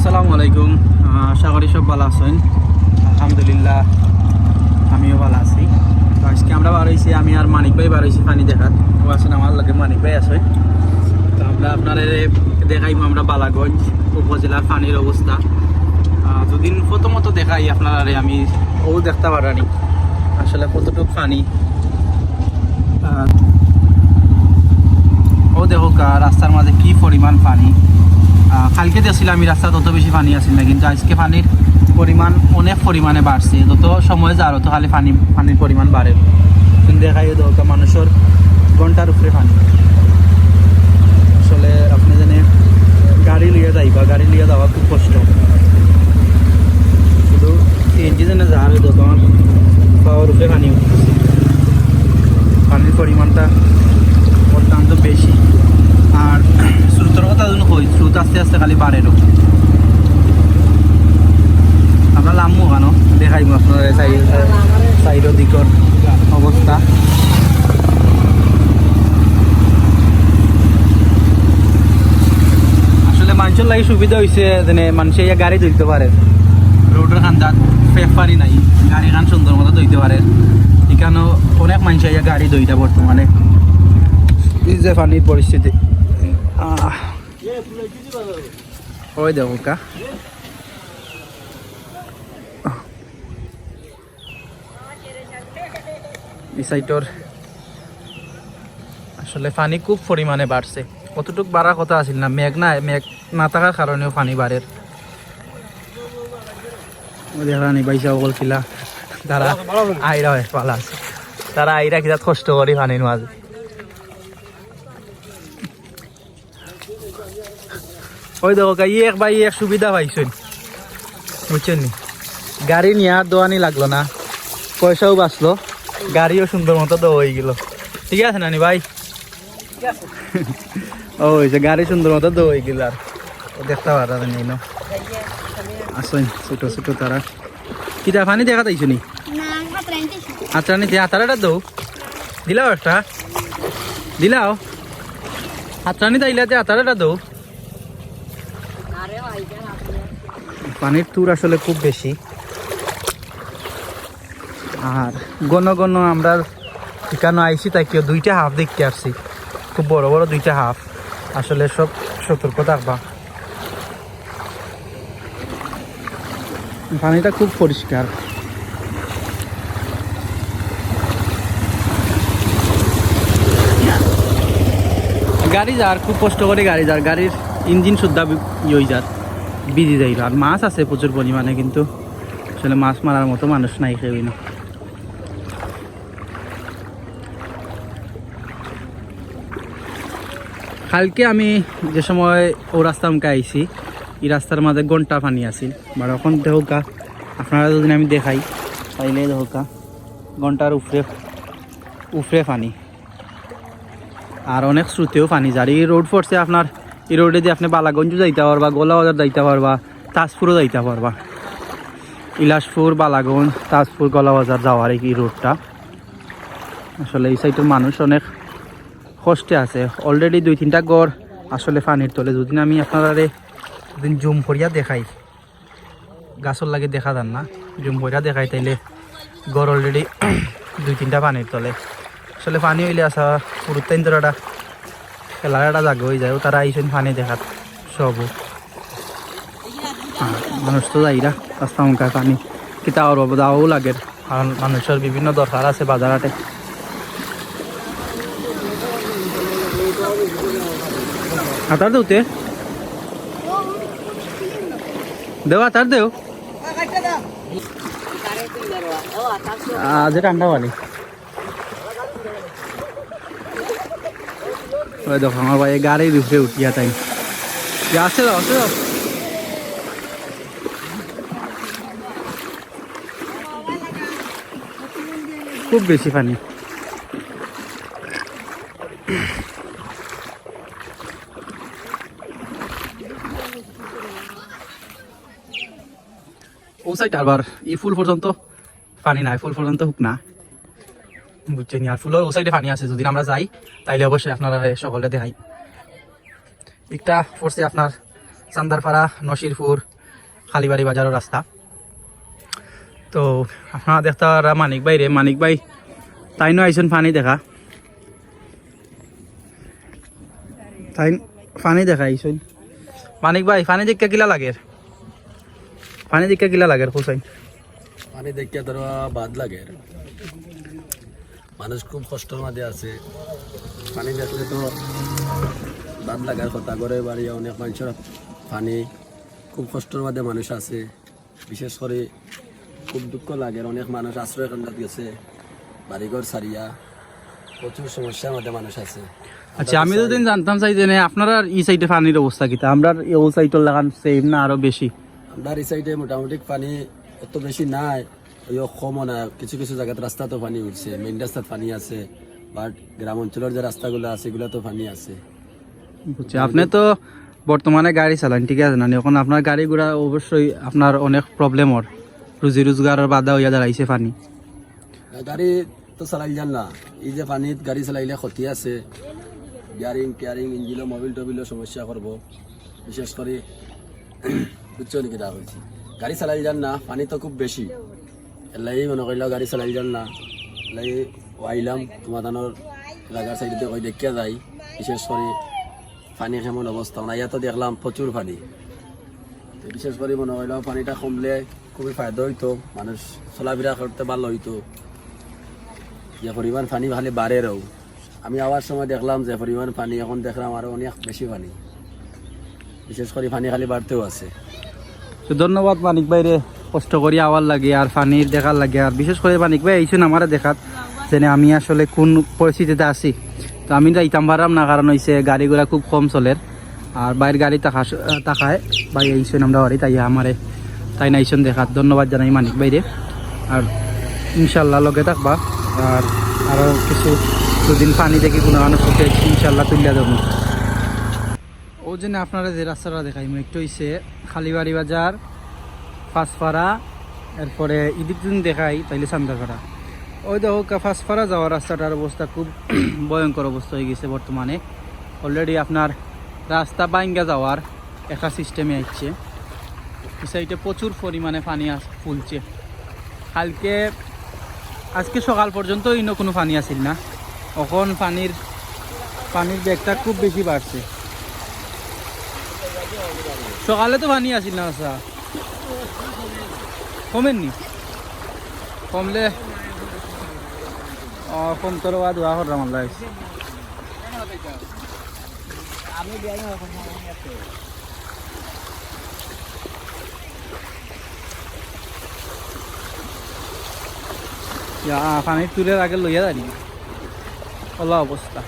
আসসালামু আলাইকুম। আশা করি সব ভালো আছেন। আলহামদুলিল্লাহ আমিও ভালো আছি। তো আজকে আমরা বার হয়েছি, আমি আর মানিক ভাই বার হয়েছি পানি দেখাত। ও আছেন আমার লগে, মানিক ভাই আছে। তো আমরা আপনার দেখাইব আমরা বালাগঞ্জ উপজেলার পানির অবস্থা। দুদিন প্রথমত দেখাই আপনার আমি ও দেখতে পারানি আসলে কতটুকু পানি। ও দেখো রাস্তার মাঝে কি পরিমাণ পানি। কালকে দেখছিলাম আমি রাস্তা তত বেশি পানি আসছিল না, কিন্তু আজকে পানির পরিমাণ অনেক পরিমাণে বাড়ছে। যত সময় যায় তত খালি পানির পরিমাণ বাড়ে। কিন্তু দেখাই দরকার মানুষের ঘন্টার উপরে পানি। আসলে আপনি জানে গাড়ি লিয়ে যাইবা, গাড়ি লিয়ে যাওয়া খুব কষ্ট। শুধু সিএনজি জানে যাওয়ার দোকান পাওয়ার উপরে পানি উঠতেছে। পানির পরিমাণটা অত্যন্ত বেশি। আর স্রোতের কথা যদি কই, স্রোত আস্তে আস্তে খালি বাড়েরও। আমরা লামবো কেন দেখাইব আপনার সাইড দিকর অবস্থা। আসলে মানুষের লাগে সুবিধা হয়েছে যেন মানুষে গাড়ি ধরতে পারে, রোডের খান্দাত ফেফারি নাই, গাড়ি খান সুন্দর মতো ধরতে পারে। এখানে অনেক মানুষ গাড়ি ধইটা বর্তমানে। এই যে পানির পরিস্থিতি ওই দেখো কা এই সাইটর আসলে পানি খুব পরিমাণে বাড়ছে। কতটুক বাড়ার কথা আছিল না, মেঘ না থাকার কারণেও পানি বাড়ে। দেখানি বাইসা বলছিলা তারা আইরা হয় পালা আছে, তারা আইরা কিনা কষ্ট করি পানির মাঝে। ওই দেখো এক বাই এক সুবিধা পাইছেন, বুঝছেন নি? গাড়ি নিয়ে আর দোয়ানি লাগলো না, পয়সাও বাঁচলো, গাড়িও সুন্দর মতো দো হয়ে গেল। ঠিক আছে নানি ভাই? ওই যে গাড়ি সুন্দর মতো দো হয়ে গেল। আর দেখতে পারা নেই না আসেন ছোট ছোট তারা কিতা পানি দেখা তাইছো নি? আচ্ছা নিতে আতারাটা দৌ দিলাও, একটা দিলাও হাতরানি তাইলাতে আতারাটা দৌ। পানির তুর আসলে খুব বেশি। আর ঘন ঘন আমরা এখানে আইসি তাই কেউ দুইটা হাফ দেখতে আসছি, খুব বড় বড় দুইটা হাফ। আসলে সব সতর্ক থাকবা। পানিটা খুব পরিষ্কার। গাড়ি যার খুব কষ্ট করে গাড়ি যার, গাড়ির ইঞ্জিন শুদ্ধা ইয়ে যার বিজি যাইল। আর মাছ আছে প্রচুর পরিমাণে, কিন্তু আসলে মাছ মারার মতো মানুষ নাই কেউই না। কালকে আমি যে সময় ও রাস্তা মুখে আইছি, এই রাস্তার মাঝে ঘন্টা পানি আছিল। বা এখন দেখোকা আপনারা যদি আমি দেখাই তাইলে দেখোকা ঘন্টার উফরে পানি। আর অনেক শ্রুতেও পানি যার। এই রোড পড়ছে আপনার, এই রোডে দিয়ে আপনি বালাগঞ্জ যাইতে পারবা, গোলাবাজার যাইতে পারবা, তাজপুরও যাইতে পারবা। ইলাসপুর, বালাগঞ্জ, তাজপুর, গোলাবাজার যাওয়ার এই রোডটা। আসলে এই সাইডের মানুষ অনেক কষ্টে আছে। অলরেডি 2-3টা গড় আসলে পানির তলে। যদি আমি আপনারা দিন জুম করিয়া দেখাই, গাছর লাগে দেখা যান না, জুম করিয়া দেখাই তাইলে গড় অলরেডি 2-3টা পানির তলে। আসলে পানি হইলে আসা পুরুত্তাইন তোরাটা খেলার একটা জায়গা হয়ে যায়। তারা আইসেন পানি দেখাত সব মানুষ তো যাইরা রাস্তা মুখায় পানি কিতা আর যাওয়াও লাগে, কারণ মানুষের বিভিন্ন দরকার আছে বাজারাটে। আতার দেওতে দেও, আতার দেও আজ ঠান্ডা পানি। ওই দেখো আমার ভাই গাড়ির উপরে উঠিয়া তাই আসছে দাও, আসছে দাও। খুব বেশি পানি। ও সাইড আবার এই ফুল পর্যন্ত পানি নাই, ফুল পর্যন্ত হুক না, বুঝছেন? আর ফুলের ও সাইডে পানি আছে। যদি আমরা যাই তাইলে অবশ্যই আপনারা সকলে দেখাই। একটা পড়ছে আপনার চান্দারপাড়া নসিরপুর খালিবাড়ি বাজারের রাস্তা। তো আপনারা দেখতে মানিক ভাই তাইনও আইসেন পানি দেখা, তাই পানি দেখা আইসেন। মানিক ভাই পানি দেখা কিলা লাগে, পানি দেখা কিলা লাগে কোসাই? পানি দেখে ধরো বাদ লাগে, মানুষ খুব কষ্টের মাঝে আছে, পানি দেখলে তো বাদ লাগার কথা। করে বাড়ি অনেক মানুষের পানি খুব কষ্টের মাঝে মানুষ আছে, বিশেষ করে খুব দুঃখ লাগে। অনেক মানুষ আশ্রয় কেন্দ্র গেছে, বাড়িঘর সারিয়া প্রচুর সমস্যার মধ্যে মানুষ আছে। আচ্ছা, আমি তো জানতাম চাই যে আপনারা এই সাইডে পানির অবস্থা কিতা, আমরা এই সাইডের লাগান সেম না আরো বেশি? আমরা এই সাইডে মোটামুটি পানি অত বেশি নাই, ওই কমও না। কিছু কিছু জায়গাতে রাস্তা তো পানি উঠছে, মেইন রাস্তার পানি আছে, বাট গ্রাম অঞ্চলের যে রাস্তাগুলো আছে এগুলো তো পানি আছে। বুঝছি, আপনি তো বর্তমানে গাড়ি চালান, ঠিক আছে না? এখন আপনার গাড়ি ঘোড়া অবশ্যই আপনার অনেক প্রবলেমর, রুজি রোজগারের বাধা হইয়া দাঁড়াইছে পানি। গাড়ি তো চালাই যান না, এই যে পানিত গাড়ি চালাইলে ক্ষতি আছে, গিয়ারিং কেয়ারিং ইঞ্জিনও মোবিল টোবিলও সমস্যা করব। বিশেষ করে বুঝছো নাকি তা হয়েছে, গাড়ি চালাই যান না, পানি তো খুব বেশি, এলাই মনে করলেও গাড়ি চালাই যান না। এলাই আইলাম তোমাদানোর এলাকার সাইডে ওই দেখিয়া যাই, বিশেষ করে পানি কেমন অবস্থা না। ইয়াতো দেখলাম প্রচুর পানি, বিশেষ করে মনে করলেও পানিটা কমলে খুবই ফায়দা হইতো, মানুষ চলাফেরা করতে ভালো হইতো। যে পরিমাণ পানি খালি বাড়েরও, আমি আওয়ার সময় দেখলাম যে পরিমাণ পানি, এখন দেখলাম আরো অনেক বেশি পানি, বিশেষ করে পানি খালি বাড়তেও আছে। তো ধন্যবাদ মানিক ভাই রে, কষ্ট করি আওয়ার লাগে আর পানির দেখার লাগে। আর বিশেষ করে মানিক ভাই এইছেন আমার দেখাত যে আমি আসলে কোন পরিস্থিতিতে আছি। তো আমি যাইতাম পারাম না, কারণ হয়েছে গাড়ি ঘোড়া খুব কম চলের, আর বাইরের গাড়ি তাকায় ভাই এইছেন আমরা বাড়ি, তাই আমারে তাই নাইছেন দেখাত। ধন্যবাদ জানাই মানিক ভাই রে, আর ইনশাল্লাহ লগে থাকবা। আর আরও কিছু দুদিন পানি দেখি কোনো মানুষ ইনশাল্লাহ তুলিয়া দেবো। ও জন্য আপনারা যে রাস্তাটা দেখাই একটু হয়েছে খালিবাড়ি বাজার, ফাঁসপাড়া, এরপরে ইদিক দিন দেখাই তাইলে চান্দাপাড়া। ওই দেখো ফাঁসপাড়া যাওয়ার রাস্তাটার অবস্থা খুব ভয়ঙ্কর অবস্থা হয়ে গেছে বর্তমানে। অলরেডি আপনার রাস্তা বাইঙ্গা যাওয়ার একটা সিস্টেমে আসছে, এই সাইডে প্রচুর পরিমাণে পানি ফুলছে। আজকে সকাল পর্যন্ত অন্য কোনো পানি আসিল না, এখন পানির ব্যাগটা খুব বেশি বাড়ছে। সকালে তো পানি আসিল না, আচ্ছা কমেননি, কমলে কমতর দোয়া করলাম আল্লাহ। পানির তুলের আগে লইয়া জানি অবস্থা।